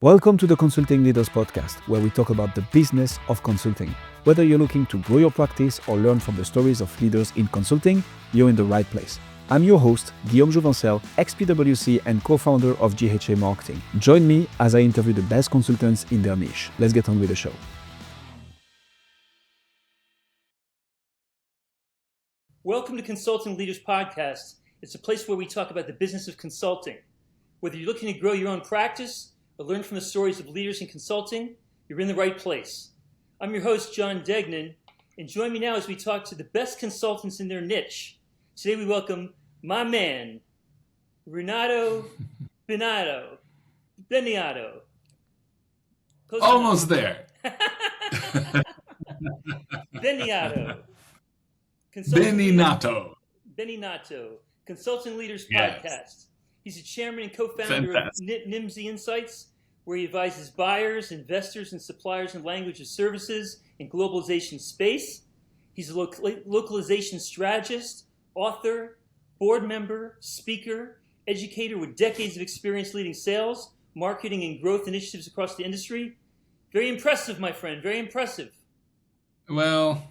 Welcome to the Consulting Leaders Podcast, where we talk about the business of consulting. Whether you're looking to grow your practice or learn from the stories of leaders in consulting, you're in the right place. I'm your host, Guillaume Jouvencel, ex-PwC and co-founder of GHA Marketing. Join me as I interview the best consultants in their niche. Let's get on with the show. Welcome to Consulting Leaders Podcast. It's a place where we talk about the business of consulting. Whether you're looking to grow your own practice or learn from the stories of leaders in consulting, you're in the right place. I'm your host, John Degnan, and join me now as we talk to the best consultants in their niche. Today we welcome my man, Renato Beninatto. Almost there. Beninatto. Beninatto, Consulting Leaders Podcast. Yes. He's the chairman and co-founder of Nimdzi Insights, where he advises buyers, investors, and suppliers in language of services and globalization space. He's a localization strategist, author, board member, speaker, educator with decades of experience leading sales, marketing, and growth initiatives across the industry. Very impressive, my friend. Very impressive. Well,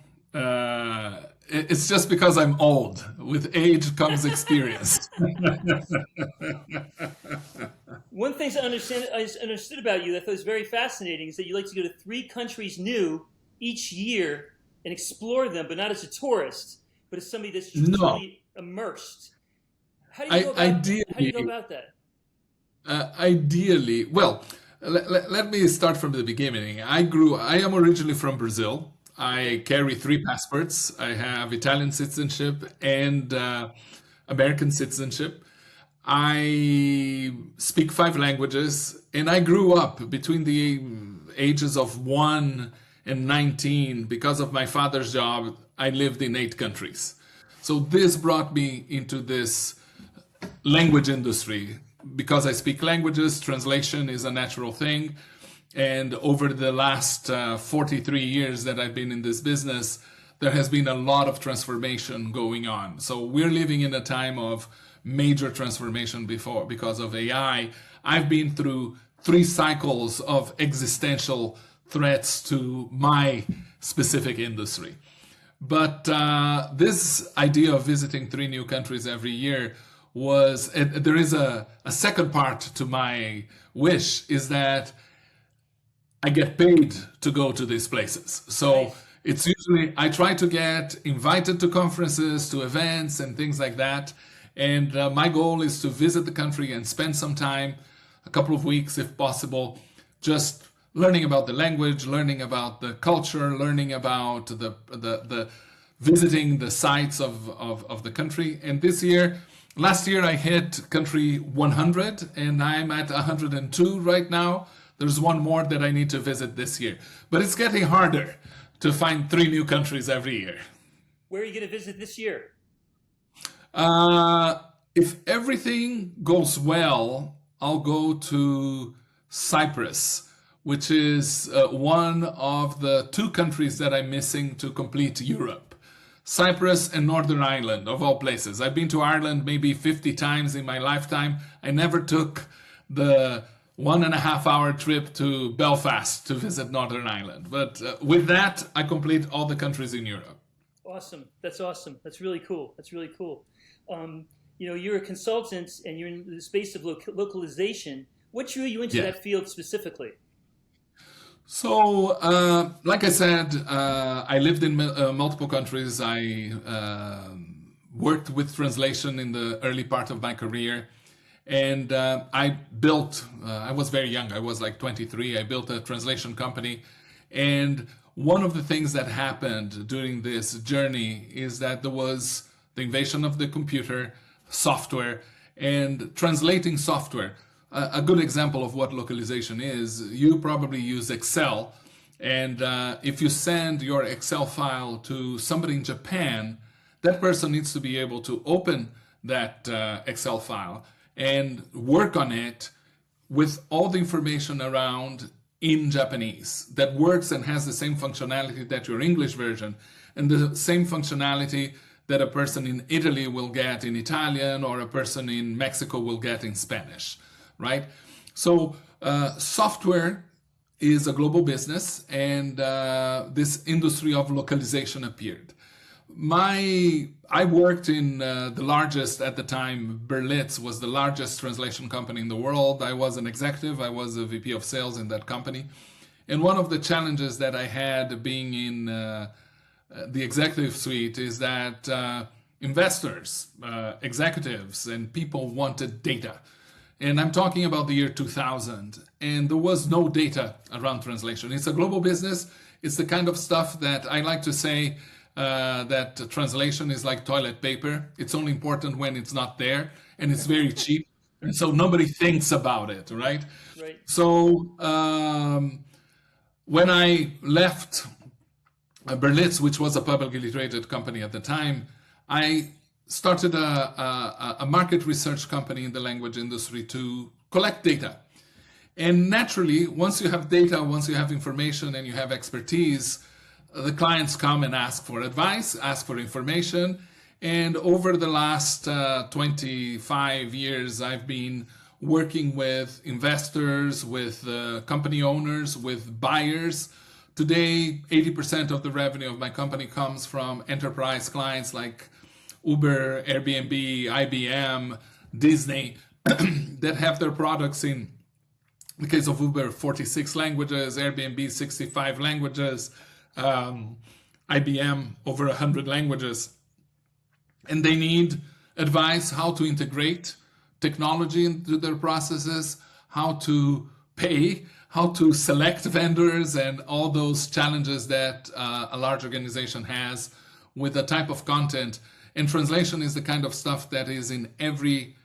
it's just because I'm old. With age comes experience. One thing I understood about you that I thought was very fascinating is that you like to go to 3 countries new each year and explore them, but not as a tourist, but as somebody that's truly immersed. How do you go about that? Ideally, well, let me start from the beginning. I am originally from Brazil. I carry 3 passports. I have Italian citizenship and American citizenship. I speak 5 languages, and I grew up between the ages of 1 and 19. Because of my father's job, I lived in 8 countries. So this brought me into this language industry. Because I speak languages, translation is a natural thing. And over the last 43 years that I've been in this business, there has been a lot of transformation going on. So we're living in a time of major transformation because of AI. I've been through 3 cycles of existential threats to my specific industry. But this idea of visiting 3 new countries every year there is a second part to my wish, is that I get paid to go to these places. So it's usually, I try to get invited to conferences, to events and things like that. And my goal is to visit the country and spend some time, a couple of weeks if possible, just learning about the language, learning about the culture, learning about the visiting the sites of the country. And last year I hit country 100 and I'm at 102 right now. There's 1 more that I need to visit this year. But it's getting harder to find 3 new countries every year. Where are you going to visit this year? If everything goes well, I'll go to Cyprus, which is one of the 2 countries that I'm missing to complete Europe. Cyprus and Northern Ireland, of all places. I've been to Ireland maybe 50 times in my lifetime. I never took the 1.5-hour trip to Belfast to visit Northern Ireland. But with that, I complete all the countries in Europe. Awesome. That's awesome. That's really cool. You're a consultant and you're in the space of localization. What drew you into that field specifically? So, like I said, I lived in multiple countries. I worked with translation in the early part of my career. And I was very young, I was like 23, I built a translation company. And one of the things that happened during this journey is that there was the invasion of the computer, software, and translating software. A good example of what localization is, you probably use Excel. And if you send your Excel file to somebody in Japan, that person needs to be able to open that Excel file and work on it with all the information around in Japanese that works and has the same functionality that your English version and the same functionality that a person in Italy will get in Italian or a person in Mexico will get in Spanish, right? So software is a global business, and this industry of localization appeared. I worked in the largest, at the time, Berlitz was the largest translation company in the world. I was an executive. I was a VP of sales in that company. And one of the challenges that I had being in the executive suite is that investors, executives, and people wanted data. And I'm talking about the year 2000. And there was no data around translation. It's a global business. It's the kind of stuff that I like to say that translation is like toilet paper. It's only important when it's not there, and it's very cheap. And so nobody thinks about it, right? Right. So when I left Berlitz, which was a publicly traded company at the time, I started a market research company in the language industry to collect data. And naturally, once you have data, once you have information and you have expertise, the clients come and ask for advice, ask for information. And over the last 25 years, I've been working with investors, with company owners, with buyers. Today, 80% of the revenue of my company comes from enterprise clients like Uber, Airbnb, IBM, Disney, that have their products in the case of Uber, 46 languages, Airbnb, 65 languages, IBM, over 100 languages. And they need advice how to integrate technology into their processes, how to pay, how to select vendors, and all those challenges that a large organization has with the type of content. And translation is the kind of stuff that is in every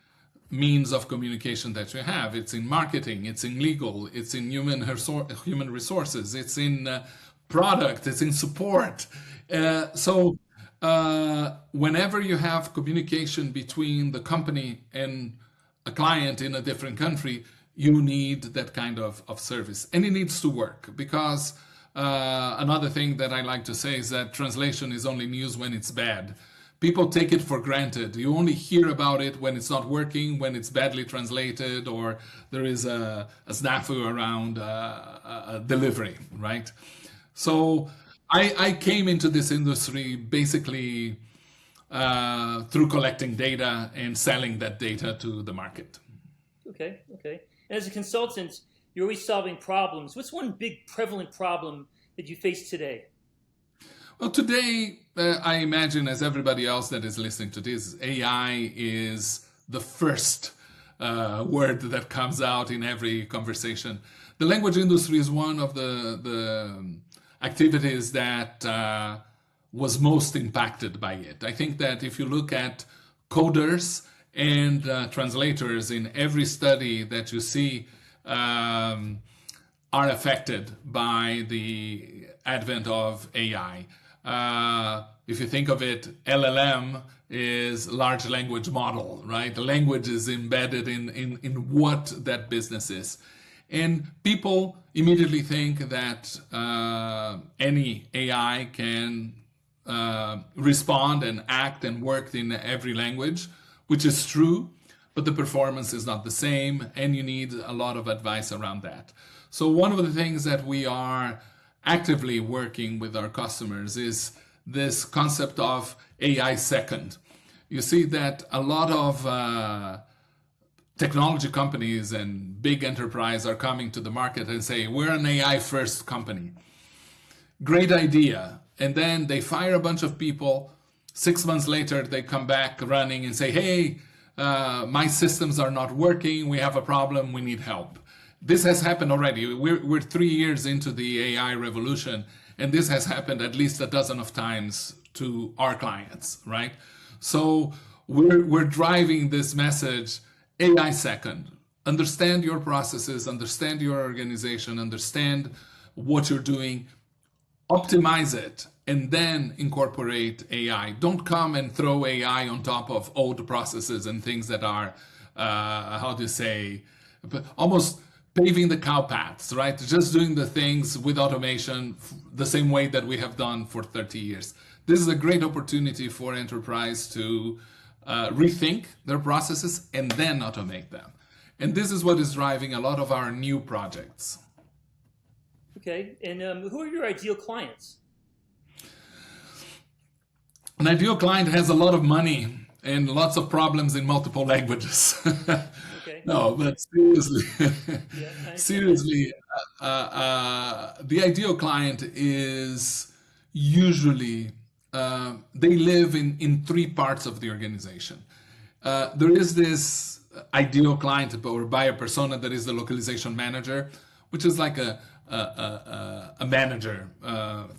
means of communication that you have. It's in marketing, it's in legal, it's in human resources, it's in product, it's in support. So whenever you have communication between the company and a client in a different country, you need that kind of service. And it needs to work, because another thing that I like to say is that translation is only news when it's bad. People take it for granted. You only hear about it when it's not working, when it's badly translated, or there is a snafu around delivery, right? So I came into this industry basically through collecting data and selling that data to the market. Okay. And as a consultant, you're always solving problems. What's one big prevalent problem that you face today? Well, today, I imagine, as everybody else that is listening to this, AI is the first word that comes out in every conversation. The language industry is one of the activities that was most impacted by it. I think that if you look at coders and translators in every study that you see are affected by the advent of AI. If you think of it, LLM is large language model, right? The language is embedded in what that business is. And people immediately think that any AI can respond and act and work in every language, which is true, but the performance is not the same, and you need a lot of advice around that. So one of the things that we are actively working with our customers is this concept of AI second. You see that a lot of technology companies and big enterprise are coming to the market and say, we're an AI first company. Great idea. And then they fire a bunch of people. 6 months later, they come back running and say, hey, my systems are not working. We have a problem. We need help. This has happened already. We're 3 years into the AI revolution, and this has happened at least a dozen of times to our clients, right? So we're driving this message, AI second. Understand your processes, understand your organization, understand what you're doing, optimize it, and then incorporate AI. Don't come and throw AI on top of old processes and things that are, almost paving the cow paths, right? Just doing the things with automation the same way that we have done for 30 years. This is a great opportunity for enterprise to rethink their processes and then automate them. And this is what is driving a lot of our new projects. Okay, and who are your ideal clients? An ideal client has a lot of money and lots of problems in multiple languages. Okay. No, but seriously, Yeah, seriously, the ideal client is usually they live in three parts of the organization. There is this ideal client or buyer persona that is the localization manager, which is like a manager,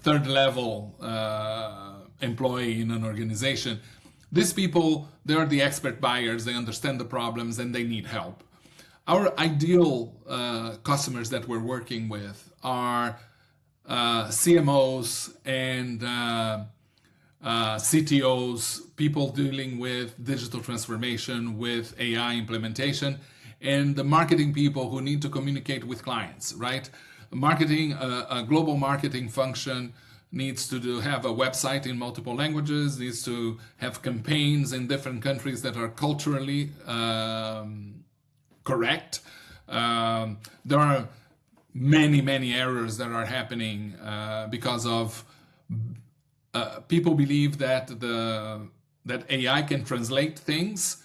third level employee in an organization. These people, they are the expert buyers, they understand the problems and they need help. Our ideal customers that we're working with are CMOs and CTOs, people dealing with digital transformation, with AI implementation, and the marketing people who need to communicate with clients, right? Marketing, a global marketing function needs to have a website in multiple languages, needs to have campaigns in different countries that are culturally correct. There are many errors that are happening because of people believe that that AI can translate things.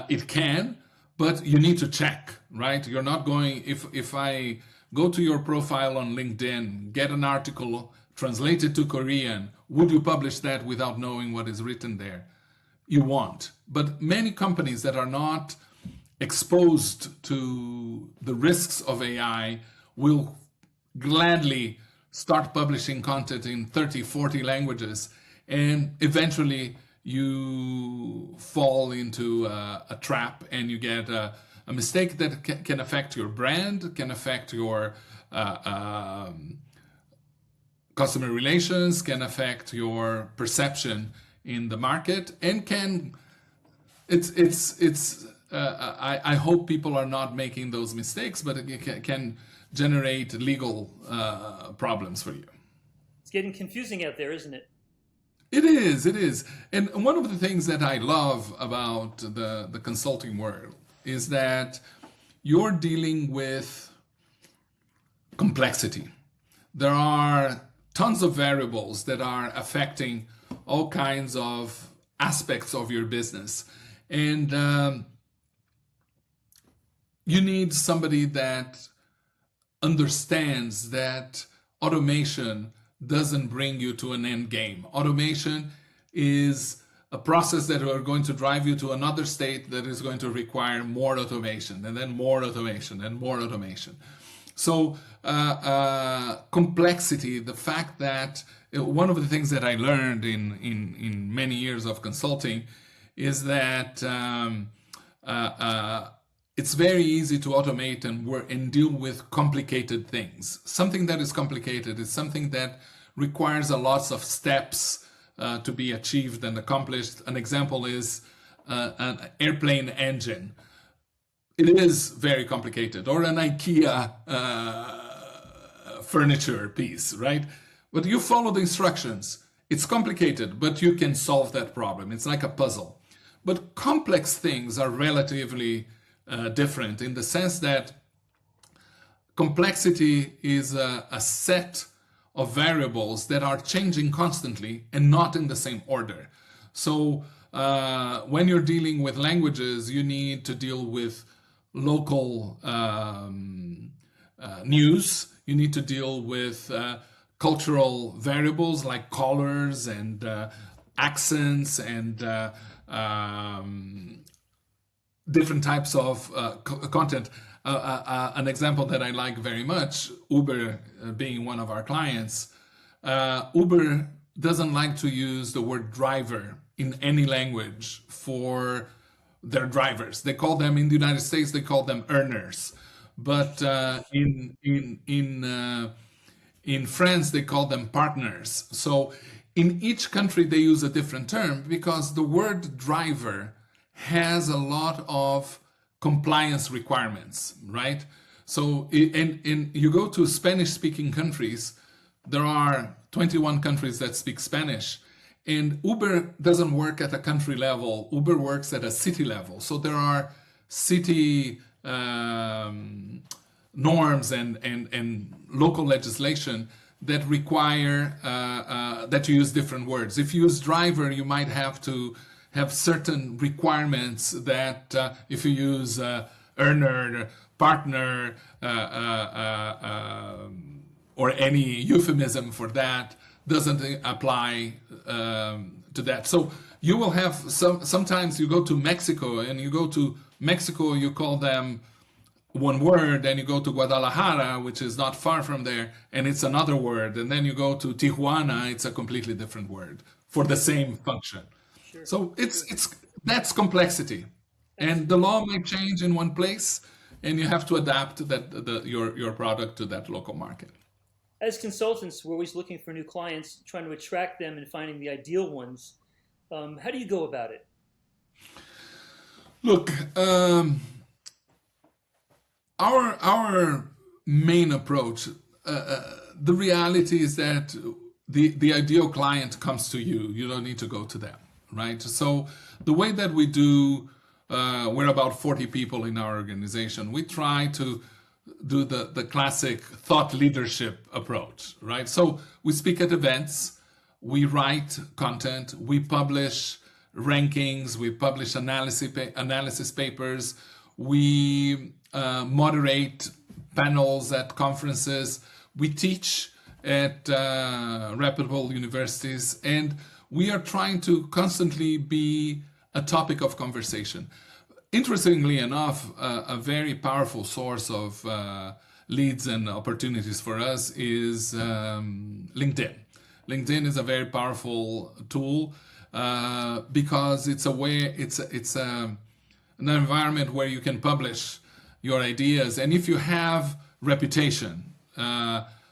It can, but you need to check, right? You're not going, if I go to your profile on LinkedIn, get an article translated to Korean, would you publish that without knowing what is written there? You won't. But many companies that are not exposed to the risks of AI will gladly start publishing content in 30, 40 languages, and eventually you fall into a trap and you get a mistake that can affect your brand, can affect your customer relations, can affect your perception in the market, and I hope people are not making those mistakes, but it can generate legal problems for you. It's getting confusing out there, isn't it? It is. And one of the things that I love about the consulting world is that you're dealing with complexity. There are tons of variables that are affecting all kinds of aspects of your business. And you need somebody that understands that automation doesn't bring you to an end game. Automation is a process that are going to drive you to another state that is going to require more automation, and then more automation, and more automation. So complexity, the fact that one of the things that I learned in many years of consulting is that it's very easy to automate and deal with complicated things. Something that is complicated is something that requires a lot of steps to be achieved and accomplished. An example is an airplane engine. It is very complicated, or an IKEA furniture piece, right? But you follow the instructions. It's complicated, but you can solve that problem. It's like a puzzle. But complex things are relatively different in the sense that complexity is a set of variables that are changing constantly and not in the same order. So when you're dealing with languages, you need to deal with local news. You need to deal with cultural variables like colors and accents and different types of content. An example that I like very much, Uber being one of our clients, Uber doesn't like to use the word driver in any language for their drivers. They call them, in the United States, they call them earners. But in France, they call them partners. So in each country, they use a different term because the word driver has a lot of compliance requirements, right? So, and you go to Spanish-speaking countries, there are 21 countries that speak Spanish, and Uber doesn't work at a country level. Uber works at a city level. So there are city norms and local legislation that require that you use different words. If you use driver, you might have to have certain requirements that if you use earner, partner, or any euphemism for that, doesn't apply to that. So you will have sometimes you go to Mexico, and you go to Mexico, you call them one word, and you go to Guadalajara, which is not far from there, and it's another word, and then you go to Tijuana, it's a completely different word for the same function. Sure. So that's complexity, and the law might change in one place, and you have to adapt your product to that local market. As consultants, we're always looking for new clients, trying to attract them and finding the ideal ones. How do you go about it? Look, our main approach, the reality is that the ideal client comes to you. You don't need to go to them, right? So the way that we do, we're about 40 people in our organization. We try to do the classic thought leadership approach, right? So we speak at events, we write content, we publish rankings, we publish analysis papers, we moderate panels at conferences, we teach at reputable universities, and we are trying to constantly be a topic of conversation. Interestingly enough, a very powerful source of leads and opportunities for us is LinkedIn. LinkedIn is a very powerful tool because it's an environment where you can publish your ideas, and if you have reputation.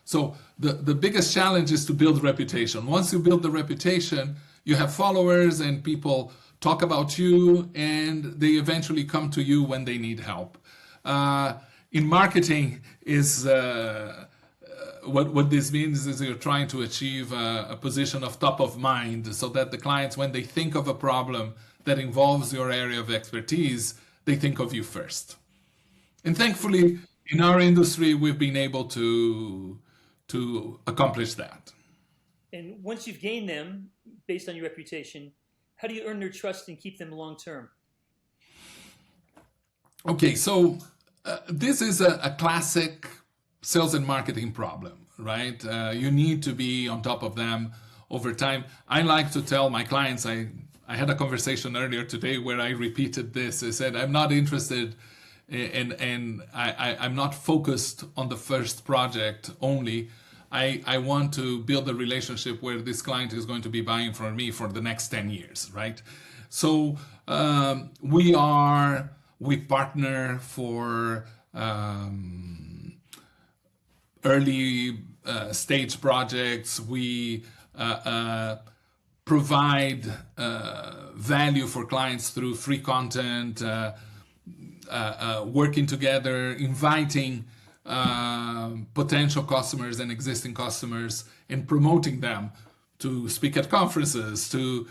So the biggest challenge is to build reputation. Once you build the reputation, you have followers and people talk about you, and they eventually come to you when they need help. In marketing, is what this means is you're trying to achieve a position of top of mind, so that the clients, when they think of a problem that involves your area of expertise, they think of you first. And thankfully, in our industry, we've been able to accomplish that. And once you've gained them, based on your reputation, how do you earn their trust and keep them long term? Okay, so this is a classic sales and marketing problem, right? You need to be on top of them over time. I like to tell my clients, I had a conversation earlier today where I repeated this. I said, I'm not interested and I'm not focused on the first project only. I want to build a relationship where this client is going to be buying from me for the next 10 years, right? So we partner for early stage projects. We provide value for clients through free content, working together, inviting potential customers and existing customers, and promoting them to speak at conferences, to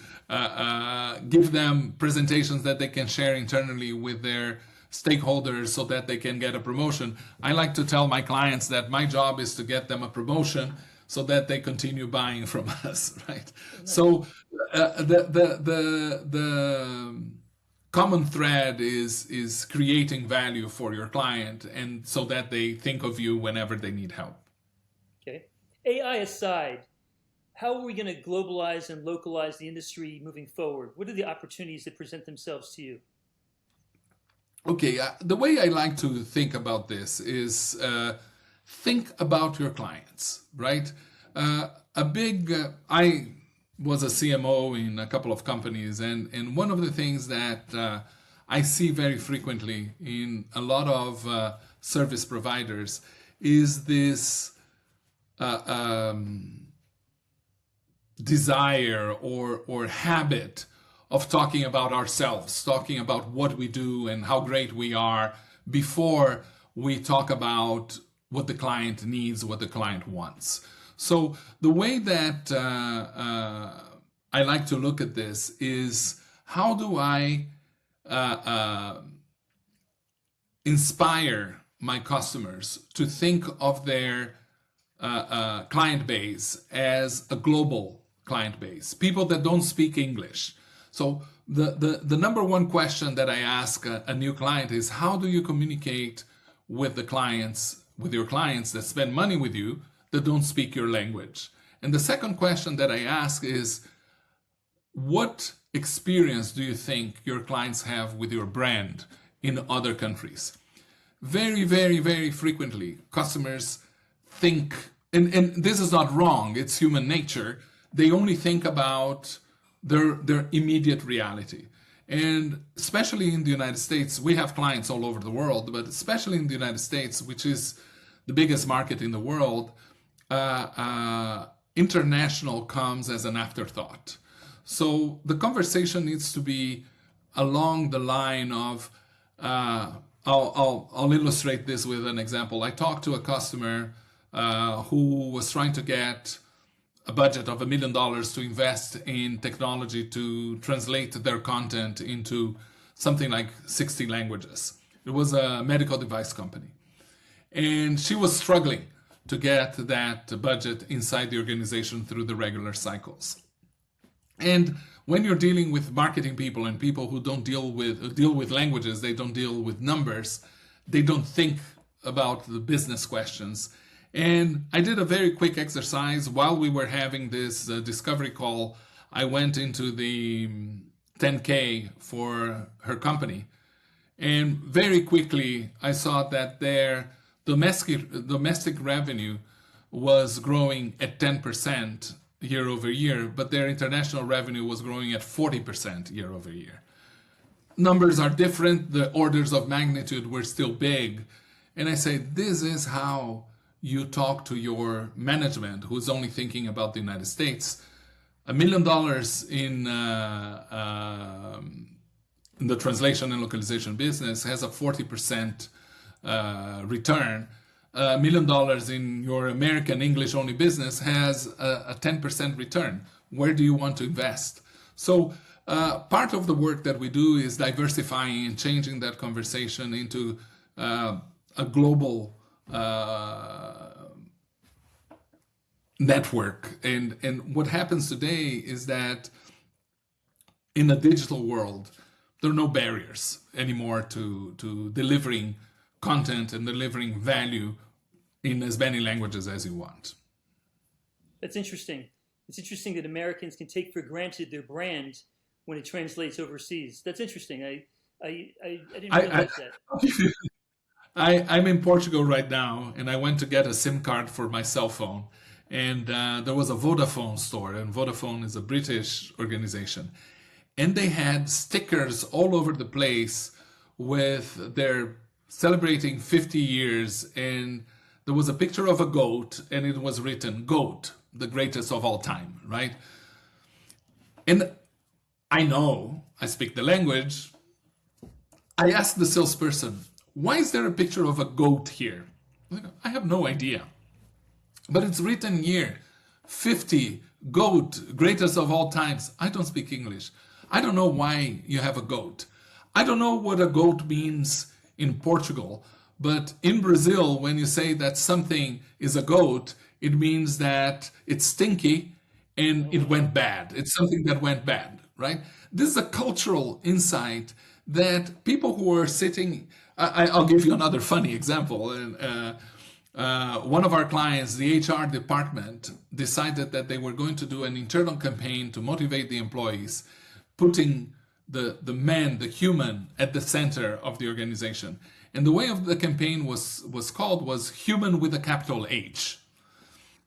give them presentations that they can share internally with their stakeholders so that they can get a promotion. I like to tell my clients that my job is to get them a promotion so that they continue buying from us, right? So the common thread is creating value for your client, and so that they think of you whenever they need help. Okay. AI aside, how are we going to globalize and localize the industry moving forward? What are the opportunities that present themselves to you? Okay, the way I like to think about this is think about your clients, right? I was a CMO in a couple of companies, and one of the things that I see very frequently in a lot of service providers is this desire or habit of talking about ourselves, talking about what we do and how great we are before we talk about what the client needs, what the client wants. So the way that I like to look at this is, how do I inspire my customers to think of their client base as a global client base, people that don't speak English. So the number one question that I ask a new client is, how do you communicate with your clients that spend money with you that don't speak your language? And the second question that I ask is, what experience do you think your clients have with your brand in other countries? Very, very, very frequently, customers think, and this is not wrong, it's human nature, they only think about their immediate reality. And especially in the United States, we have clients all over the world, but especially in the United States, which is the biggest market in the world, international comes as an afterthought. So the conversation needs to be along the line of, I'll illustrate this with an example. I talked to a customer who was trying to get a budget of $1 million to invest in technology to translate their content into something like 60 languages. It was a medical device company. And she was struggling to get that budget inside the organization through the regular cycles. And when you're dealing with marketing people and people who don't deal with languages, they don't deal with numbers, they don't think about the business questions. And I did a very quick exercise while we were having this discovery call. I went into the 10K for her company, and very quickly I saw that their domestic revenue was growing at 10% year over year, but their international revenue was growing at 40% year over year. Numbers are different, the orders of magnitude were still big. And I say, this is how you talk to your management who's only thinking about the United States. $1 million in the translation and localization business has a 40% return. $1 million in your American English only business has a 10% return. Where do you want to invest? So part of the work that we do is diversifying and changing that conversation into a global network. And what happens today is that in a digital world, there are no barriers anymore to delivering content and delivering value in as many languages as you want. That's interesting. It's interesting that Americans can take for granted their brand when it translates overseas. That's interesting. I didn't realize that. I'm in Portugal right now, and I went to get a SIM card for my cell phone. And there was a Vodafone store, and Vodafone is a British organization. And they had stickers all over the place with their celebrating 50 years, and there was a picture of a goat, and it was written, "Goat, the greatest of all time," right? And I speak the language. I asked the salesperson, why is there a picture of a goat here? I have no idea. But it's written here, 50, goat, greatest of all times. I don't speak English. I don't know why you have a goat. I don't know what a goat means in Portugal, but in Brazil, when you say that something is a goat, it means that it's stinky and it went bad. It's something that went bad, right? This is a cultural insight that people who are sitting, I'll give you another funny example. One of our clients, the HR department, decided that they were going to do an internal campaign to motivate the employees, putting the man, the human, at the center of the organization. And the way of the campaign was called was human with a capital H.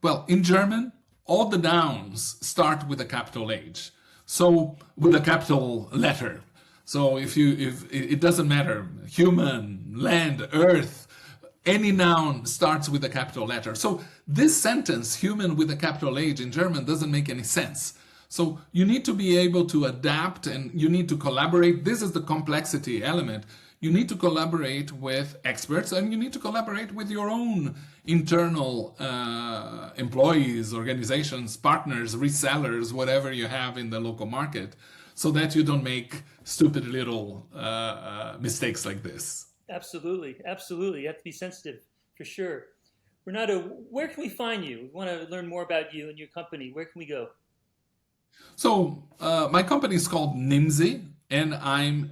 Well, in German, all the nouns start with a capital H. So with a capital letter. So if it doesn't matter, human, land, earth, any noun starts with a capital letter. So this sentence, human with a capital H, in German doesn't make any sense. So you need to be able to adapt, and you need to collaborate. This is the complexity element. You need to collaborate with experts, and you need to collaborate with your own internal employees, organizations, partners, resellers, whatever you have in the local market, so that you don't make stupid little mistakes like this. Absolutely. Absolutely. You have to be sensitive for sure. Renato, where can we find you? We want to learn more about you and your company. Where can we go? So my company is called Nimdzi, Nimdzi.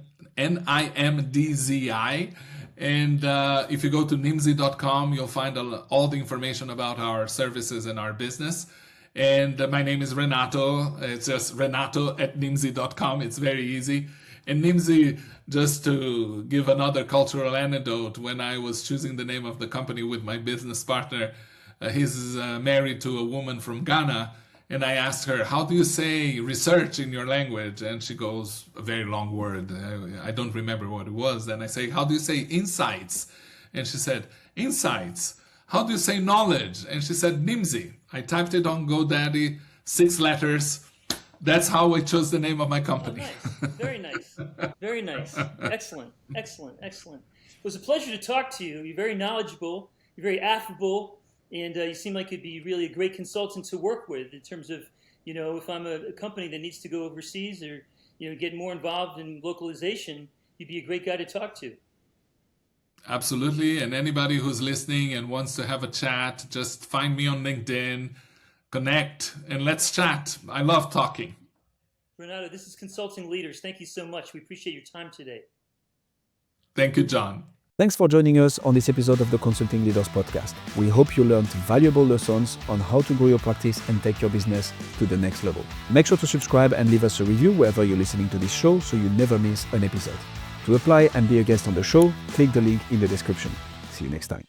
And if you go to nimdzi.com, you'll find all the information about our services and our business. And my name is Renato. It's just renato@nimdzi.com. It's very easy. And Nimdzi, just to give another cultural anecdote, when I was choosing the name of the company with my business partner, he's married to a woman from Ghana. And I asked her, how do you say research in your language? And she goes, a very long word. I don't remember what it was. Then I say, how do you say insights? And she said, insights. How do you say knowledge? And she said, Nimdzi. I typed it on GoDaddy, 6 letters. That's how I chose the name of my company. Oh, nice. Very nice. Very nice. Excellent. Excellent. Excellent. It was a pleasure to talk to you. You're very knowledgeable. You're very affable. And you seem like you'd be really a great consultant to work with in terms of, if I'm a company that needs to go overseas or, get more involved in localization, you'd be a great guy to talk to. Absolutely. And anybody who's listening and wants to have a chat, just find me on LinkedIn, connect, and let's chat. I love talking. Renato, this is Consulting Leaders. Thank you so much. We appreciate your time today. Thank you, John. Thanks for joining us on this episode of the Consulting Leaders Podcast. We hope you learned valuable lessons on how to grow your practice and take your business to the next level. Make sure to subscribe and leave us a review wherever you're listening to this show so you never miss an episode. To apply and be a guest on the show, click the link in the description. See you next time.